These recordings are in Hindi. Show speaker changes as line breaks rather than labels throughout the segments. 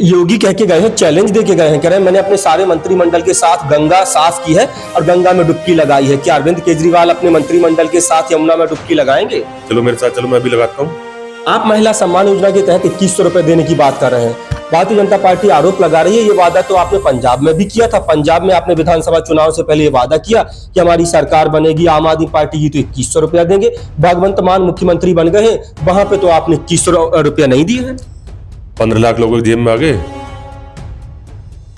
योगी कह के गए हैं, चैलेंज दे के गए हैं, कह रहे हैं मैंने अपने सारे मंत्रिमंडल के साथ गंगा साफ की है और गंगा में डुबकी लगाई है। क्या अरविंद केजरीवाल अपने मंत्रिमंडल के साथ यमुना में डुबकी लगाएंगे?
चलो मेरे साथ चलो, मैं भी लगाता हूँ।
आप महिला सम्मान योजना के तहत 2100 रुपए देने की बात कर रहे हैं। भारतीय जनता पार्टी आरोप लगा रही है ये वादा तो आपने पंजाब में भी किया था। पंजाब में आपने विधानसभा चुनाव से पहले ये वादा किया कि हमारी सरकार बनेगी, आम आदमी पार्टी की तो 2100 रुपया देंगे। भगवंत मान मुख्यमंत्री बन गए हैं, वहां पे तो आपने 2100 रुपया नहीं दिए हैं।
15 लाख लोगों की जेब में आ गए।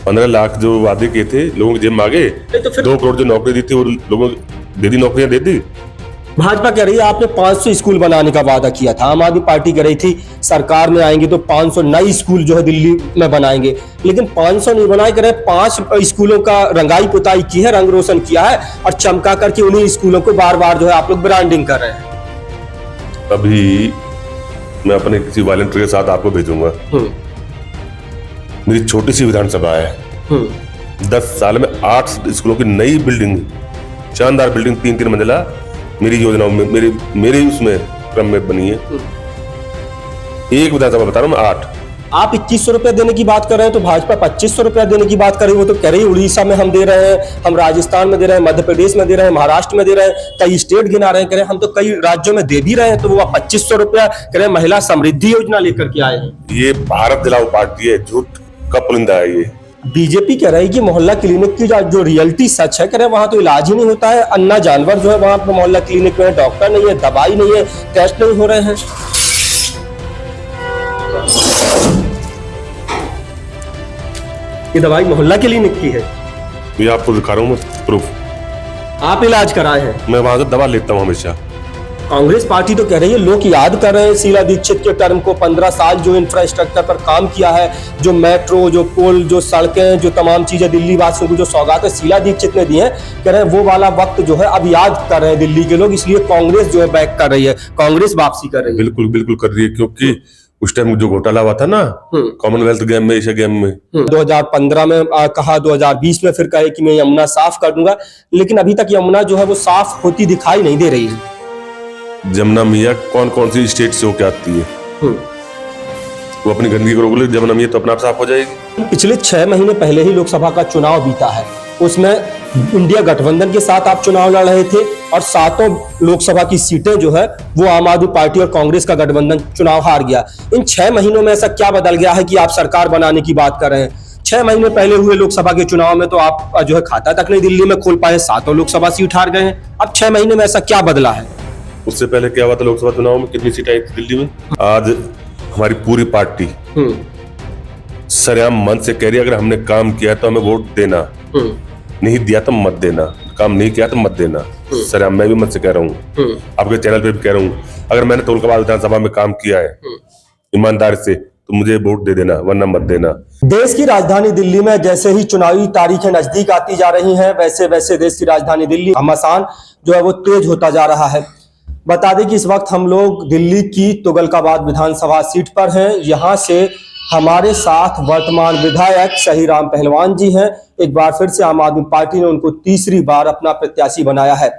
15 लाख जो वादे किए थे लोगों की जेब में आ गए।
तो फिर
2 करोड़ जो नौकरी दी थी वो लोगों दे दी, नौकरियां दे दी।
भाजपा कह रही है आपने 500 स्कूल बनाने का वादा किया था। आम आदमी पार्टी कह रही थी सरकार में आएंगे तो 500 नए स्कूल जो है दिल्ली में बनाएंगे, लेकिन 500 नहीं बनाए, कह रहे 5 स्कूलों का रंगाई पुताई की है, रंग रोशन किया है और चमका करके उन्हीं स्कूलों को बार बार जो है आप लोग ब्रांडिंग कर रहे हैं।
अभी मैं अपने किसी वॉलंटियर के साथ आपको भेजूंगा। मेरी छोटी सी विधानसभा है, 10 साल में 8 स्कूलों की नई बिल्डिंग, शानदार बिल्डिंग, 3-3 मंजिला मेरी योजनाओं में, मेरे उसमें क्रम में बनी है। एक विधानसभा बता रहा हूं मैं 8।
आप 2100 रुपया देने की बात कर रहे हैं तो भाजपा 2500 रुपया देने की बात कर रही है। वो तो कह रही है उड़ीसा में हम दे रहे हैं, हम राजस्थान में दे रहे हैं, मध्य प्रदेश में दे रहे हैं, महाराष्ट्र में दे रहे हैं, कई स्टेट गिना रहे हैं, कह रहे हैं हम तो कई राज्यों में दे भी रहे हैं। तो वो 2500 रुपया कह रहे हैं महिला समृद्धि योजना लेकर के आए हैं।
ये भारत दिलाओ पार्टी है, झूठ का पुलिंदा है ये।
बीजेपी कह रही है कि मोहल्ला क्लिनिक की जो रियलिटी सच है, कह रहे हैं वहां तो इलाज ही नहीं होता है। अन्ना जानवर जो है वहां पर मोहल्ला क्लिनिक में डॉक्टर नहीं है, दवाई नहीं है, टेस्ट नहीं हो रहे हैं। ये दवाई मोहल्ला क्लिनिक की है,
ये आपको दिखा रहा हूं मैं प्रूफ।
आप इलाज कराए हैं।
मैं वहां से दवा लेता हूं हमेशा।
कांग्रेस पार्टी तो कह रही है, लोग याद कर रहे हैं शीला दीक्षित के टर्म को, 15 साल जो इंफ्रास्ट्रक्चर पर काम किया है, जो मेट्रो, जो पुल, जो सड़कें, जो तमाम चीजें दिल्ली वासियों को जो सौगातें शीला दीक्षित ने दी हैं, कह रहे हैं वो वाला वक्त जो है अब याद कर रहे हैं दिल्ली के लोग, इसलिए कांग्रेस जो है बैक कर रही है, कांग्रेस वापसी कर रही है।
बिल्कुल बिल्कुल कर रही है, क्योंकि उस टाइम जो घोटाला हुआ था ना कॉमनवेल्थ गेम में, एशिया गेम में,
2015 में कहा, 2020 में फिर कहे कि मैं यमुना साफ कर दूंगा, लेकिन अभी तक यमुना जो है वो साफ होती दिखाई नहीं दे रही है।
जमुना मैया कौन कौन सी स्टेट से होकर आती है, वो अपनी गंदगी को रोक ले, जमुना मैया तो अपने आप साफ हो जाएगी।
पिछले 6 महीने पहले ही लोकसभा का चुनाव बीता है, उसमें इंडिया गठबंधन के साथ आप चुनाव लड़ रहे थे और 7 लोकसभा की सीटें जो है वो आम आदमी पार्टी और कांग्रेस का गठबंधन चुनाव हार गया। इन 6 महीनों में ऐसा क्या बदल गया है कि आप सरकार बनाने की बात कर रहे हैं? 6 महीने पहले हुए लोकसभा के चुनाव में तो आप जो है खाता तक नहीं दिल्ली में खोल पाए, 7 लोकसभा सीट हार गए हैं। अब 6 महीने में ऐसा क्या बदला है?
उससे पहले क्या हुआ था लोकसभा चुनाव में, कितनी सीटें आई थी दिल्ली में? आज हमारी पूरी पार्टी सरेआम मन से कह रही है अगर हमने काम किया तो हमें वोट देना, नहीं दिया तो मत देना, काम नहीं किया तो मत देना। सरेआम मैं भी मत से कह रहा हूँ, आपके चैनल पे भी कह रहा हूँ, अगर मैंने तुलकाबाद विधानसभा में काम किया है ईमानदार से तो मुझे वोट दे देना, वरना मत देना।
देश की राजधानी दिल्ली में जैसे ही चुनावी तारीखें नजदीक आती जा रही हैं, वैसे वैसे देश की राजधानी दिल्ली घमासान जो है वो तेज होता जा रहा है। बता दें कि इस वक्त हम लोग दिल्ली की तुगलकाबाद विधानसभा सीट पर हैं। यहाँ से हमारे साथ वर्तमान विधायक शहीराम पहलवान जी हैं। एक बार फिर से आम आदमी पार्टी ने उनको तीसरी बार अपना प्रत्याशी बनाया है।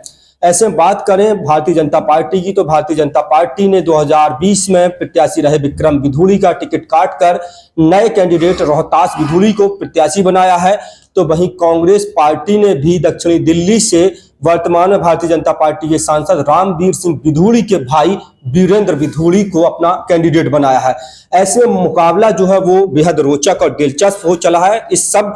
ऐसे में बात करें भारतीय जनता पार्टी की, तो भारतीय जनता पार्टी ने 2020 में प्रत्याशी रहे विक्रम विधूड़ी का टिकट काटकर नए कैंडिडेट रोहतास विधूड़ी को प्रत्याशी बनाया है। तो वहीं कांग्रेस पार्टी ने भी दक्षिणी दिल्ली से वर्तमान में भारतीय जनता पार्टी के सांसद रामवीर सिंह विधूड़ी के भाई वीरेंद्र विधूड़ी को अपना कैंडिडेट बनाया है। ऐसे मुकाबला जो है वो बेहद रोचक और दिलचस्प हो चला है। इस सब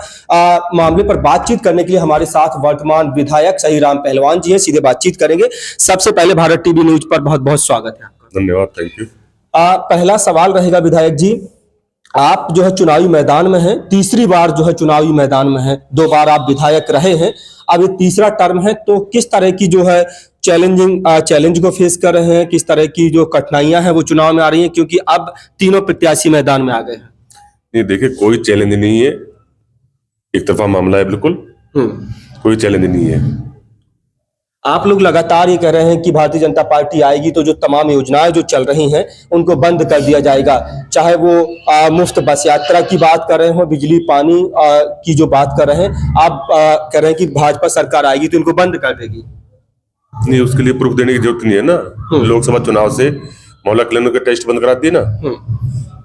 मामले पर बातचीत करने के लिए हमारे साथ वर्तमान विधायक शहीराम पहलवान जी हैं। सीधे बातचीत करेंगे। सबसे पहले भारत टीवी न्यूज पर बहुत बहुत स्वागत है आपका।
धन्यवाद, थैंक यू।
पहला सवाल रहेगा विधायक जी, आप जो है चुनावी मैदान में हैं, तीसरी बार जो है चुनावी मैदान में हैं, 2 बार आप विधायक रहे हैं, अब ये तीसरा टर्म है, तो किस तरह की जो है चैलेंज को फेस कर रहे हैं, किस तरह की जो कठिनाइयां हैं वो चुनाव में आ रही हैं, क्योंकि अब तीनों प्रत्याशी मैदान में आ गए हैं?
नहीं देखिए, कोई चैलेंज नहीं है, एक तरफा मामला है, बिल्कुल कोई चैलेंज नहीं है।
आप लोग लगातार ये कह रहे हैं कि भारतीय जनता पार्टी आएगी तो जो तमाम योजनाएं जो चल रही हैं उनको बंद कर दिया जाएगा, चाहे वो मुफ्त बस यात्रा की बात कर रहे हो, बिजली पानी की जो बात कर रहे हैं, आप कह रहे हैं कि भाजपा सरकार आएगी तो इनको बंद कर देगी।
नहीं, उसके लिए प्रूफ देने की जरूरत नहीं है ना। लोकसभा चुनाव से मोहल्ला क्लिनिक के टेस्ट बंद करा दिए ना,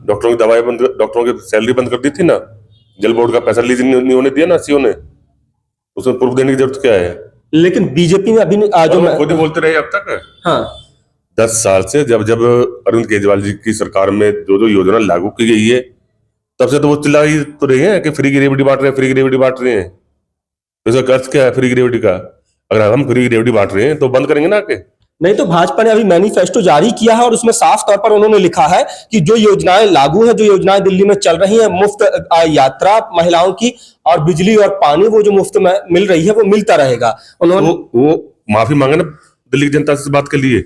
डॉक्टरों की दवाएं बंद, डॉक्टरों की सैलरी बंद कर दी थी ना, जल बोर्ड का पैसा रिलीज नहीं होने दिया ना सीओ ने, उसमें प्रूफ देने की जरूरत क्या है?
लेकिन बीजेपी में अभी जो
और खुद ही बोलते रहे अब तक।
हाँ
10 साल से जब अरविंद केजरीवाल जी की सरकार में जो योजना लागू की गई है, तब से तो वो चिल्ला ही तो रहे हैं कि फ्री ग्रेविटी बांट रहे हैं, फ्री ग्रेविटी बांट रहे हैं। तो इसका अर्थ क्या है फ्री ग्रेविटी का? अगर हम फ्री ग्रेविटी बांट रहे हैं तो बंद करेंगे ना आके?
नहीं तो भाजपा ने अभी मैनिफेस्टो जारी किया है और उसमें साफ तौर पर उन्होंने लिखा है कि जो योजनाएं लागू है, जो योजनाएं दिल्ली में चल रही हैं, मुफ्त यात्रा महिलाओं की और बिजली और पानी वो जो मुफ्त में मिल रही है वो मिलता रहेगा। उन्होंने
वो माफी मांगे ना दिल्ली की जनता से बात के लिए,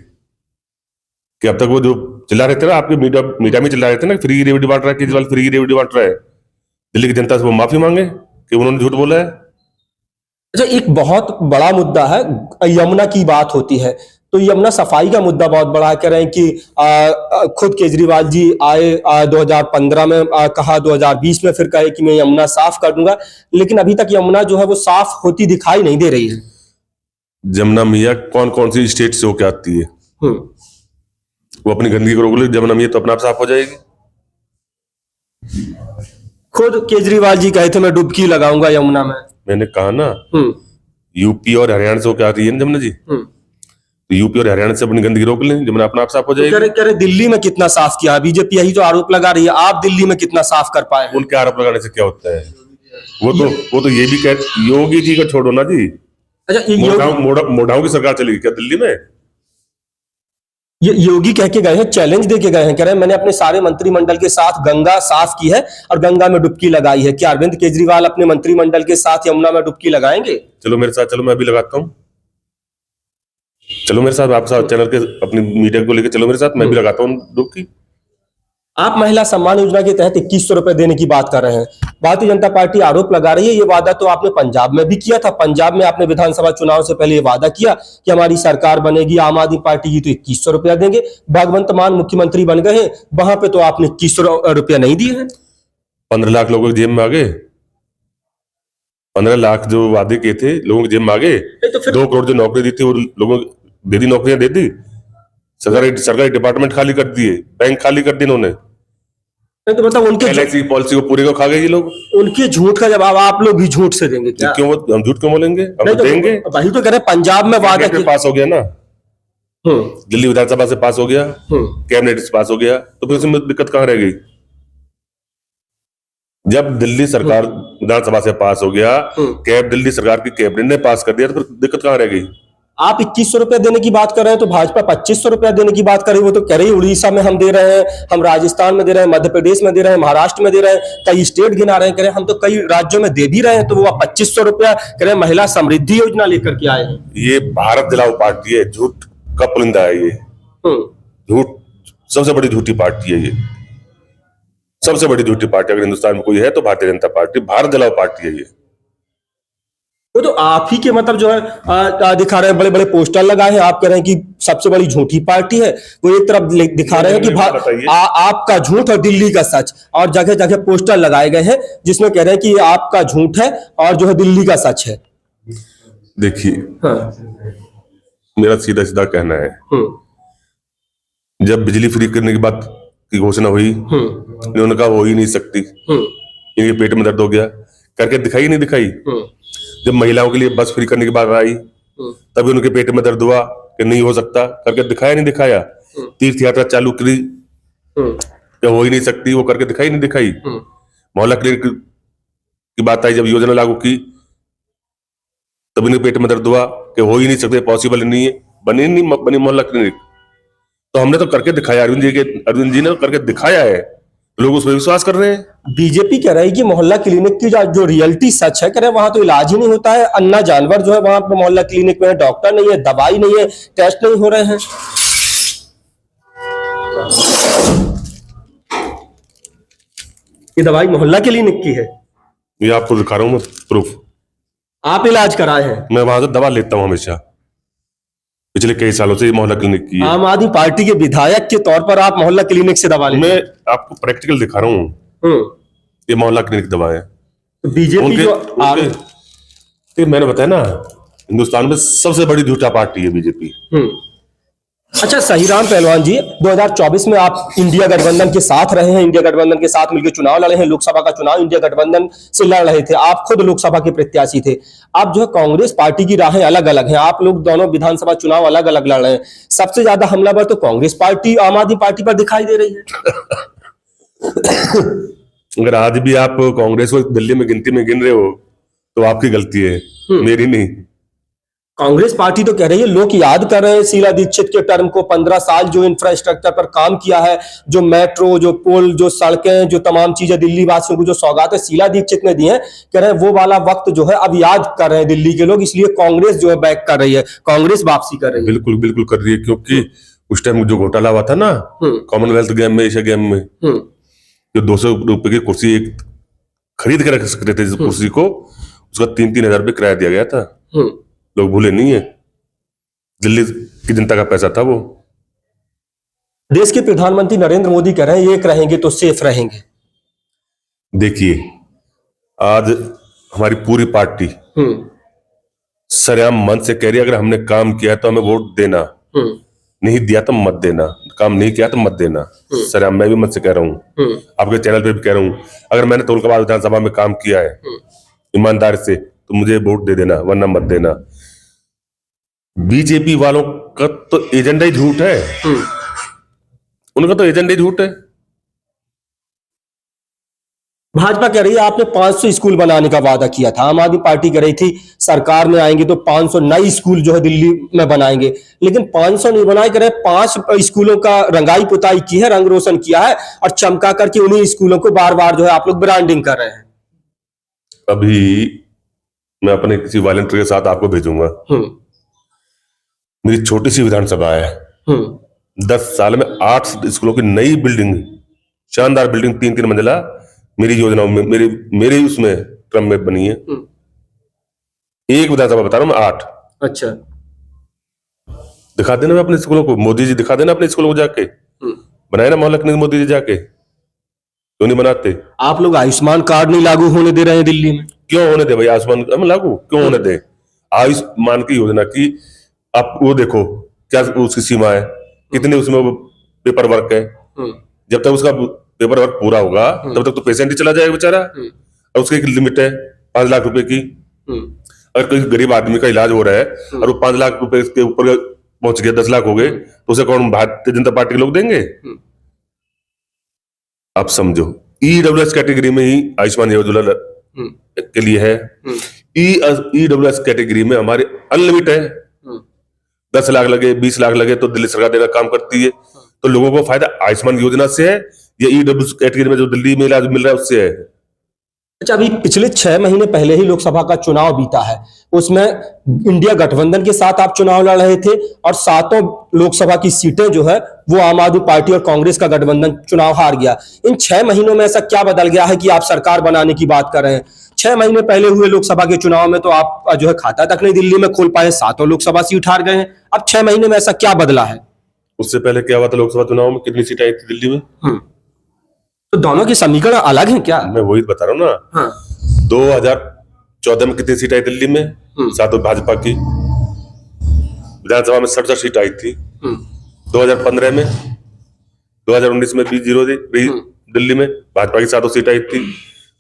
कि अब तक वो जो चिल्ला रहे थे ना, आपके मीडिया में चिल्ला रहे थे ना, फ्री ग्रेविटी बांट रहा है केजरीवाल, फ्री ग्रेविटी बांट रहा है, दिल्ली की जनता से वो माफी मांगे कि उन्होंने झूठ बोला है।
अच्छा, एक बहुत बड़ा मुद्दा है, यमुना की बात होती है तो यमुना सफाई का मुद्दा बहुत बड़ा है। कह रहे हैं कि खुद केजरीवाल जी आए 2015 में, कहा 2020 में, फिर कहे कि मैं यमुना साफ कर दूंगा, लेकिन अभी तक यमुना जो है वो साफ होती दिखाई नहीं दे रही है।
जमुना मैया कौन कौन सी स्टेट से होकर आती है, वो अपनी गंदगी को रोक ले, जमुना मैया तो अपने आप साफ हो जाएगी।
खुद केजरीवाल जी कहे थे मैं डुबकी लगाऊंगा यमुना में।
मैंने कहा ना, यूपी और हरियाणा से होकर आती है ना जमुना जी, तो यूपी और हरियाणा से अपनी गंदगी रोक लें, जमुना अपना आप साफ हो जाएगी।
कह रहे दिल्ली में कितना साफ किया, बीजेपी यही तो आरोप लगा रही है, आप दिल्ली में कितना साफ कर पाए?
उनके आरोप लगाने से क्या होता है? वो तो ये भी कह, योगी जी को छोड़ो ना जी।
अच्छा,
मोढ़ाओं की सरकार चलेगी क्या दिल्ली में?
ये योगी कह के गए हैं, चैलेंज दे के गए हैं, कह रहे हैं मैंने अपने सारे मंत्रिमंडल के साथ गंगा साफ की है और गंगा में डुबकी लगाई है। क्या अरविंद केजरीवाल अपने मंत्रिमंडल के साथ यमुना में डुबकी लगाएंगे?
चलो मेरे साथ, चलो मैं भी लगाता हूँ, चलो मेरे साथ, आप साथ चैनल के अपनी मीडिया को लेकर चलो मेरे साथ, मैं भी लगाता हूँ डुबकी।
आप महिला सम्मान योजना के तहत 2100 रुपए देने की बात कर रहे हैं। भारतीय जनता पार्टी आरोप लगा रही है, ये वादा तो आपने पंजाब में भी किया था। पंजाब में आपने विधानसभा चुनाव से पहले ये वादा किया कि हमारी सरकार बनेगी, आम आदमी पार्टी की तो 2100 रुपया देंगे। भगवंत मान मुख्यमंत्री बन गए, वहां पे तो आपने 2100 रुपया नहीं दिए हैं।
15 लाख लोगों की जेब में आ गए, 15 लाख जो वादे किए थे लोगों की जेब में आ गए।
तो फिर
2 करोड़ जो नौकरी दी थी वो लोगों को दे दी, नौकरियां दे दी, सरकारी डिपार्टमेंट खाली कर दिए, बैंक खाली कर दिए इन्होंने।
तो मतलब उनके
LIC पॉलिसी को पूरे को खा गए ये लोग।
उनके झूठ का जवाब आप लोग भी झूठ से देंगे क्या?
क्यों हम झूठ क्यों बोलेंगे? हम
तो
देंगे।
वही तो कह रहे हैं, पंजाब में वादा
पास हो गया ना, दिल्ली विधानसभा से पास हो गया, कैबिनेट से पास हो गया, तो फिर उसमें दिक्कत कहां रह गई? जब दिल्ली सरकार विधानसभा से पास हो गया, दिल्ली सरकार की कैबिनेट ने पास कर दिया, तो फिर दिक्कत कहां रह गई?
आप 2100 रुपया देने की बात कर रहे हैं तो भाजपा 2500 रुपया देने की बात कर रही है। वो तो कह रही है उड़ीसा में हम दे रहे हैं, हम राजस्थान में दे रहे हैं, मध्य प्रदेश में दे रहे हैं, महाराष्ट्र में दे रहे हैं, कई स्टेट गिना रहे हैं, कह रहे हैं हम तो कई राज्यों में दे भी रहे हैं। तो वो 2500 रुपया कह रहे हैं महिला समृद्धि योजना लेकर के आए हैं।
ये भारत जलाओ पार्टी है, झूठ का पुलिंदा है ये, झूठ सबसे बड़ी झूठी पार्टी है ये, सबसे बड़ी झूठी पार्टी अगर हिंदुस्तान में कोई है तो भारतीय जनता पार्टी, भारत जलाओ पार्टी है ये।
वो तो आप ही के मतलब जो है दिखा रहे हैं, बड़े बड़े पोस्टर लगाए हैं, आप कह रहे हैं कि सबसे बड़ी झूठी पार्टी है। वो एक तरफ दिखा रहे हैं कि आपका झूठ और दिल्ली का सच, और जगह जगह पोस्टर लगाए गए हैं जिसमें कह रहे हैं कि आपका झूठ है और जो है दिल्ली का सच है।
देखिए, मेरा सीधा सीधा कहना है, जब बिजली फ्री करने की बात की घोषणा हुई, इन्होंने कहा हो ही नहीं सकती, इनके पेट में दर्द हो गया, करके दिखाई नहीं दिखाई। जब महिलाओं के लिए बस फ्री करने की बात आई, तभी उनके पेट में दर्द हुआ कि नहीं हो सकता, करके दिखाया नहीं दिखाया। तीर्थ यात्रा चालू करी, क्या हो ही नहीं सकती, वो करके दिखाई नहीं दिखाई। मोहल्ला क्लिनिक की बात आई, जब योजना लागू की, तभी उनके पेट में दर्द हुआ कि हो ही नहीं सकते, पॉसिबल नहीं है, बनी मोहल्ला क्लिनिक। तो हमने तो करके दिखाया, अरविंद जी ने तो करके दिखाया है, लोग उस पर विश्वास कर रहे हैं।
बीजेपी कह रही है कि मोहल्ला क्लिनिक की जो रियलिटी सच है, कह रहे हैं वहां तो इलाज ही नहीं होता है, अन्ना जानवर जो है वहां पर मोहल्ला क्लिनिक में, डॉक्टर नहीं है, दवाई नहीं है, टेस्ट नहीं हो रहे हैं। ये दवाई मोहल्ला क्लिनिक की है,
ये आपको दिखा रहा हूं मैं प्रूफ।
आप इलाज कराए हैं?
मैं वहां से दवा लेता हूं हमेशा, पिछले कई सालों से ये मोहल्ला क्लिनिक की है।
आम आदमी पार्टी के विधायक के तौर पर आप मोहल्ला क्लिनिक से दवा लेते हैं?
मैं आपको प्रैक्टिकल दिखा रहा हूँ, ये मोहल्ला क्लिनिक दवा है।
तो बीजेपी
मैंने बताया ना, हिंदुस्तान में सबसे बड़ी झूठा पार्टी है बीजेपी।
अच्छा सहीराम पहलवान जी, 2024 में आप इंडिया गठबंधन के साथ रहे हैं, इंडिया गठबंधन के साथ मिलकर चुनाव लड़े हैं, लोकसभा का चुनाव इंडिया गठबंधन से लड़ रहे थे, आप खुद लोकसभा के प्रत्याशी थे। आप जो है कांग्रेस पार्टी की राहें अलग अलग हैं, आप लोग दोनों विधानसभा चुनाव अलग अलग लड़ रहे हैं। सबसे ज्यादा हमलावर तो कांग्रेस पार्टी आम आदमी पार्टी पर दिखाई दे रही है।
अगर आज भी आप कांग्रेस को दिल्ली में गिनती में गिन रहे हो तो आपकी गलती है, मेरी नहीं।
कांग्रेस पार्टी तो कह रही है, लोग याद कर रहे हैं शीला दीक्षित के टर्म को, 15 साल जो इंफ्रास्ट्रक्चर पर काम किया है, जो मेट्रो, जो पुल, जो सड़कें, जो तमाम चीजें दिल्ली वासियों को जो सौगात है शीला दीक्षित ने दी है, कह रहे हैं वो वाला वक्त जो है अब याद कर रहे हैं दिल्ली के लोग, इसलिए कांग्रेस जो है बैक कर रही है, कांग्रेस वापसी कर रही है।
बिल्कुल बिल्कुल कर रही है, क्योंकि उस टाइम जो घोटाला हुआ था ना कॉमनवेल्थ गेम में, एशिया गेम में, जो 200 रुपए की कुर्सी एक खरीद के रख सकते थे, जिस कुर्सी को उसका 3-3 हजार रुपये किराया दिया गया था। लोग भूले नहीं है, दिल्ली की जनता का पैसा था वो।
देश के प्रधानमंत्री नरेंद्र मोदी कह रहे हैं एक रहेंगे तो सेफ रहेंगे।
देखिए आज हमारी पूरी पार्टी सरेआम मन से कह रही है, अगर हमने काम किया तो हमें वोट देना, नहीं दिया तो मत देना, काम नहीं किया तो मत देना। सरेआम मैं भी मत से कह रहा हूँ, आपके चैनल पे भी कह रहा हूँ, अगर मैंने तुलकाबाद विधानसभा में काम किया है ईमानदार से तो मुझे वोट दे देना, वरना मत देना। बीजेपी वालों का तो एजेंडा ही झूठ है, उनका तो एजेंडा ही झूठ है।
भाजपा कह रही है आपने 500 स्कूल बनाने का वादा किया था, आम आदमी पार्टी कह रही थी सरकार में आएंगे तो 500 नई स्कूल जो है दिल्ली में बनाएंगे, लेकिन 500 नहीं बनाए, कह रहे 5 स्कूलों का रंगाई पुताई की है, रंग रोशन किया है और चमका करके उन्हीं स्कूलों को बार बार जो है आप लोग ब्रांडिंग कर रहे हैं।
अभी मैं अपने किसी वॉलंटियर के साथ आपको भेजूंगा, मेरी छोटी सी विधानसभा है, 10 साल में 8 स्कूलों की नई बिल्डिंग, शानदार बिल्डिंग 3-3 मंजिला मेरी योजनाओं में, मेरे उसमें क्रम में बनी है। एक विधानसभा बता रहा हूं मैं, 8।
अच्छा,
दिखा देना अपने स्कूलों को, मोदी जी दिखा देना अपने स्कूलों को जाके, बनाए ना मोहल्ला क्लिनिक मोदी जी जाके, क्यों नहीं बनाते? आप
लोग आयुष्मान कार्ड नहीं लागू होने दे रहे हैं दिल्ली में,
क्यों होने दे भाई? आयुष्मान हम लागू क्यों होने दे? आयुष्मान की योजना की आप वो देखो क्या उसकी सीमा है, कितने उसमें पेपर वर्क है। जब तक उसका पेपर वर्क पूरा होगा तब तक तो पेशेंट ही चला जाएगा बेचारा, और उसकी एक लिमिट है 5 लाख रुपए की। अगर कोई गरीब आदमी का इलाज हो रहा है और वो 5 लाख रुपए के ऊपर पहुंच गया, 10 लाख हो गए, तो उसे कौन भारतीय जनता पार्टी के लोग देंगे? आप समझो, ईडब्ल्यूएस कैटेगरी में ही आयुष्मान योजना के लिए है। ईडब्ल्यूएस कैटेगरी में हमारे अनलिमिट है, 10 लाख लगे 20 लाख लगे तो दिल्ली सरकार देना काम करती है। तो लोगों को फायदा आयुष्मान योजना से है या ईडब्ल्यूएस कैटेगरी में जो दिल्ली में इलाज मिल रहा है उससे है?
अच्छा, अभी पिछले 6 महीने पहले ही लोकसभा का चुनाव बीता है, उसमें इंडिया गठबंधन के साथ आप चुनाव लड़ रहे थे और 7 लोकसभा की सीटें जो है वो आम आदमी पार्टी और कांग्रेस का गठबंधन चुनाव हार गया। इन 6 महीनों में ऐसा क्या बदल गया है कि आप सरकार बनाने की बात कर रहे हैं? 6 महीने पहले हुए लोकसभा के चुनाव में तो आप जो है खाता तक नहीं दिल्ली में खोल पाए, 7 लोकसभा सीट हार गए हैं। अब 6 महीने में ऐसा क्या बदला है?
उससे पहले क्या हुआ था लोकसभा चुनाव में, कितनी सीटें आई थी दिल्ली में?
तो दोनों के समीकरण अलग हैं क्या?
मैं वही बता रहा हूँ ना। 2014 में कितनी सीट आई दिल्ली में? 7 भाजपा की। विधानसभा में 67 सीट आई थी। 2015 में, 2019 में 20 रही दिल्ली में, भाजपा की 7 सीट आई थी।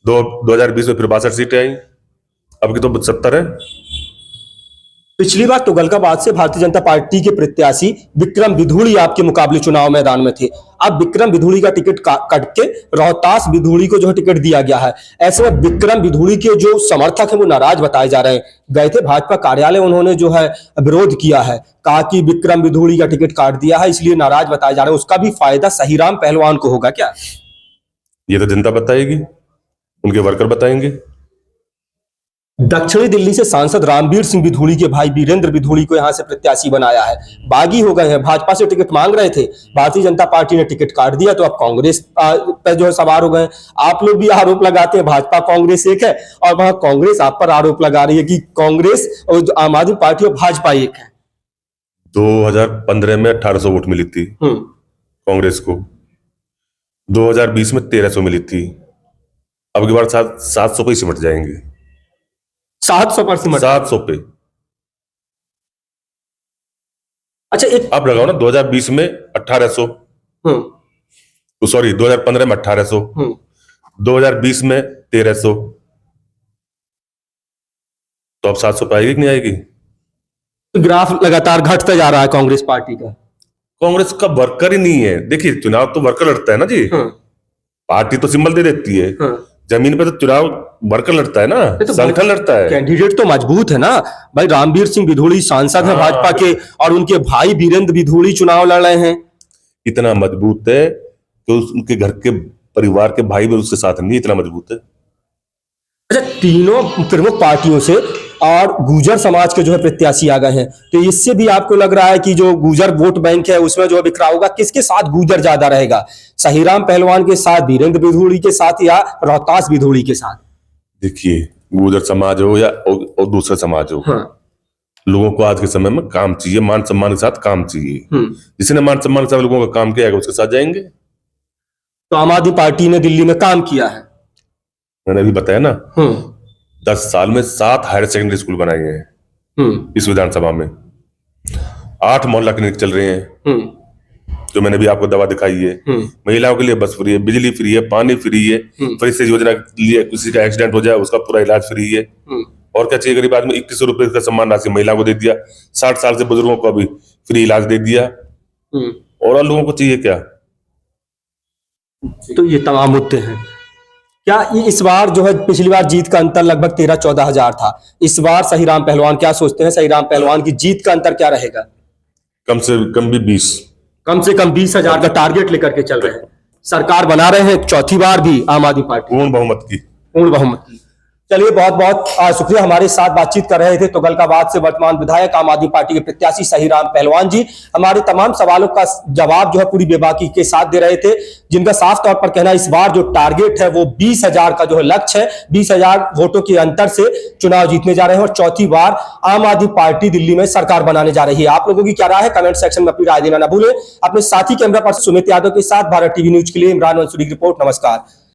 2020 में फिर 62 सीटें आई, अब की तो 70 है।
पिछली बार तुगलकाबाद से भारतीय जनता पार्टी के प्रत्याशी विक्रम विधूड़ी आपके मुकाबले चुनाव मैदान में थे। अब विक्रम विधूड़ी का टिकट कट के रोहतास विधूड़ी को जो है टिकट दिया गया है। ऐसे में विक्रम विधूड़ी के जो समर्थक हैं वो नाराज बताए जा रहे हैं। गए थे भाजपा कार्यालय, उन्होंने जो है विरोध किया है, कहा कि विक्रम विधूड़ी का टिकट काट दिया है, इसलिए नाराज बताए जा रहे हैं। उसका भी फायदा सहीराम पहलवान को होगा क्या?
ये तो जनता बताएगी, उनके वर्कर बताएंगे।
दक्षिणी दिल्ली से सांसद रामवीर सिंह विधूड़ी के भाई वीरेंद्र विधूड़ी को यहां से प्रत्याशी बनाया है। बागी हो गए हैं, भाजपा से टिकट मांग रहे थे, भारतीय जनता पार्टी ने टिकट काट दिया, तो अब कांग्रेस पर जो है सवार हो गए। आप लोग भी आरोप लगाते हैं भाजपा कांग्रेस एक है, और वहां कांग्रेस आप पर आरोप लगा रही है कि कांग्रेस और आम आदमी पार्टी और भाजपा एक है।
2015 में 1800 वोट मिली थी कांग्रेस को, 2020 में 1300 मिली थी, अब की बार 700 पे सिमट जाएंगे।
700 पर सिमट?
700 पे।
अच्छा एक
आप लगाओ ना 2020 में 1800, सॉरी 2015 में 1800, 2020 में 1300, तो अब 700 पाएगी कि नहीं आएगी?
ग्राफ लगातार घटता जा रहा है कांग्रेस पार्टी का।
कांग्रेस का वर्कर ही नहीं है। देखिए चुनाव तो वर्कर लड़ता है ना जी, पार्टी तो सिंबल दे देती है, जमीन पे तो चुनाव वर्कर लड़ता है ना,
तो
संगठन लड़ता है।
कैंडिडेट तो मजबूत है ना भाई, रामवीर सिंह विधोड़ी सांसद है भाजपा के, और उनके भाई वीरेंद्र विधोड़ी चुनाव लड़ रहे हैं।
इतना मजबूत है कि उनके घर के परिवार के भाई भी उसके साथ नहीं, इतना मजबूत है।
अच्छा, तीनों प्रमुख पार्टियों से और गुर्जर समाज के जो है प्रत्याशी आ गए हैं, तो इससे भी आपको लग रहा है कि जो गुर्जर वोट बैंक है उसमें जो बिखरा होगा, किसके साथ गुर्जर ज्यादा रहेगा? सहीराम पहलवान के साथ, वीरेंद्र विधोड़ी के साथ, या रोहतास विधोड़ी के साथ?
देखिए गुर्जर समाज हो या और दूसरा समाज हो, लोगों को आज के समय में काम चाहिए, मान सम्मान के साथ काम चाहिए। जिसने मान सम्मान के साथ लोगों का काम किया है उसके साथ जाएंगे।
तो आम आदमी पार्टी ने दिल्ली में काम किया है,
मैंने अभी बताया ना, 10 साल में 7 हायर सेकेंडरी स्कूल बनाए हैं इस विधानसभा में, 8 मोहल्ला क्लिनिक चल रहे हैं, जो मैंने भी आपको दवा दिखाई है। महिलाओं के लिए बस फ्री है, बिजली फ्री है, पानी फ्री है, फ्री से योजना के लिए किसी का एक्सीडेंट हो जाए उसका पूरा इलाज फ्री है। और क्या चाहिए गरीब आदमी? 2100 रुपए का सम्मान राशि महिला को दे दिया, 60 साल से बुजुर्गों को अभी फ्री इलाज दे दिया। और लोगों को चाहिए क्या?
तो ये तमाम मुद्दे हैं। क्या ये इस बार जो है, पिछली बार जीत का अंतर लगभग 13-14 हजार था, इस बार सहीराम पहलवान क्या सोचते हैं? सहीराम पहलवान की जीत का अंतर क्या रहेगा?
कम से कम भी 20,
कम से कम 20,000 का टारगेट लेकर के चल रहे हैं। सरकार बना रहे हैं चौथी बार भी आम आदमी पार्टी,
पूर्ण बहुमत की।
पूर्ण बहुमत की। चलिए बहुत बहुत शुक्रिया। हमारे साथ बातचीत कर रहे थे तुगलकाबाद से वर्तमान विधायक आम आदमी पार्टी के प्रत्याशी सहीराम पहलवान जी। हमारे तमाम सवालों का जवाब जो है पूरी बेबाकी के साथ दे रहे थे, जिनका साफ तौर पर कहना इस बार जो टारगेट है वो 20,000 का जो है लक्ष्य है, 20,000 वोटों के अंतर से चुनाव जीतने जा रहे हैं और चौथी बार आम आदमी पार्टी दिल्ली में सरकार बनाने जा रही है। आप लोगों की क्या राय है? कमेंट सेक्शन में अपनी राय देना ना भूलें। अपने साथी कैमरा पर सुमित यादव के साथ भारत टीवी न्यूज के लिए इमरान मंसूरी की रिपोर्ट। नमस्कार।